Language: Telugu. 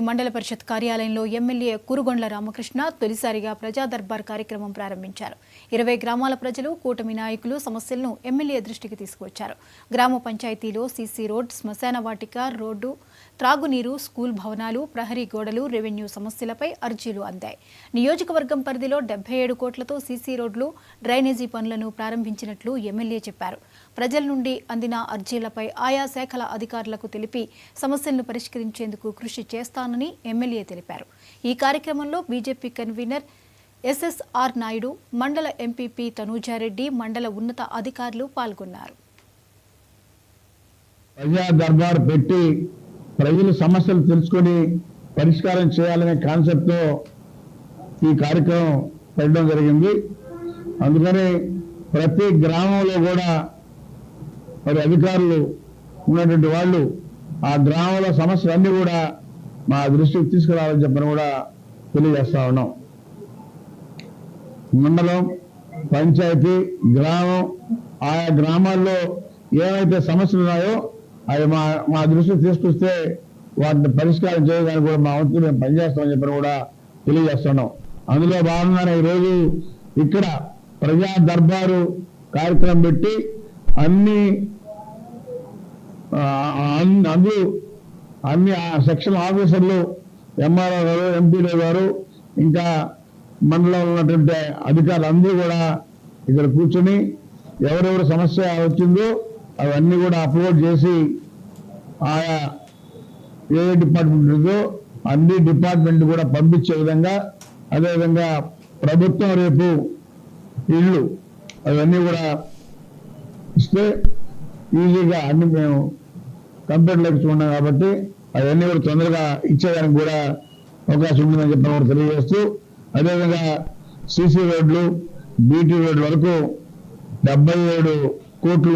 మండల పరిషత్ కార్యాలయంలో ఎమ్మెల్యే కురుగొండ్ల రామకృష్ణ తొలిసారిగా ప్రజా దర్బార్ కార్యక్రమం ప్రారంభించారు. 20 గ్రామాల ప్రజలు, కూటమి నాయకులు సమస్యలను ఎమ్మెల్యే దృష్టికి తీసుకువచ్చారు. గ్రామ పంచాయతీలో సీసీ రోడ్, శ్మశాన వాటిక రోడ్డు, త్రాగునీరు, స్కూల్ భవనాలు, ప్రహరీ గోడలు, రెవెన్యూ సమస్యలపై అర్జీలు అందాయి. నియోజకవర్గం పరిధిలో 77 కోట్లతో సీసీ రోడ్లు, డ్రైనేజీ పనులను ప్రారంభించినట్లు ఎమ్మెల్యే చెప్పారు. ప్రజల నుండి అందిన అర్జీలపై ఆయా శాఖల అధికారులకు తెలిపి సమస్యలను పరిష్కరించేందుకు కృషి చేస్తానని ఎమ్మెల్యే తెలిపారు. ఈ కార్యక్రమంలో బీజేపీ కన్వీనర్ ఎస్ఎస్ఆర్ నాయుడు, మండల ఎంపీపీ తనూజారెడ్డి, మండల ఉన్నత అధికారులు పాల్గొన్నారు. ప్రజా దర్బార్ పెట్టి ప్రజల సమస్యలు తెలుసుకొని పరిష్కారం చేయాలనే కాన్సెప్ట్తో ఈ కార్యక్రమం పెట్టడం జరిగింది. అందుకని ప్రతి గ్రామంలో కూడా మరి అధికారులు ఉన్నటువంటి వాళ్ళు ఆ గ్రామంలో సమస్యలన్నీ కూడా మా దృష్టికి తీసుకురావాలని చెప్పని కూడా తెలియజేస్తా ఉన్నాం. మండలం, పంచాయతీ, గ్రామం, ఆయా గ్రామాల్లో ఏవైతే సమస్యలు ఉన్నాయో అవి మా దృష్టికి తీసుకొస్తే వాటిని పరిష్కారం చేయడానికి కూడా మా వంతు మేము పనిచేస్తామని చెప్పని కూడా తెలియజేస్తున్నాం. అందులో భాగంగానే ఈరోజు ఇక్కడ ప్రజా దర్బారు కార్యక్రమం పెట్టి అన్ని సెక్షన్ ఆఫీసర్లు, ఎంఆర్ఓ గారు, ఎంపీడీ గారు, ఇంకా మండలంలో ఉన్నటువంటి అధికారులు అందరూ కూడా ఇక్కడ కూర్చొని ఎవరెవరు సమస్య వచ్చిందో అవన్నీ కూడా అప్లోడ్ చేసి ఆయా ఏ డిపార్ట్మెంట్ ఉందో అన్ని డిపార్ట్మెంట్ కూడా పంపించే విధంగా, అదేవిధంగా ప్రభుత్వం రేపు ఇళ్ళు అవన్నీ కూడా ఇస్తే ఈజీగా అన్ని మేము కంప్యూటర్లో ఇచ్చుకున్నాం కాబట్టి అవన్నీ కూడా తొందరగా ఇచ్చేదానికి కూడా అవకాశం ఉంటుందని చెప్పిన కూడా తెలియజేస్తూ, అదేవిధంగా సీసీ రోడ్లు, బీటీ రోడ్ల వరకు 77 కోట్లు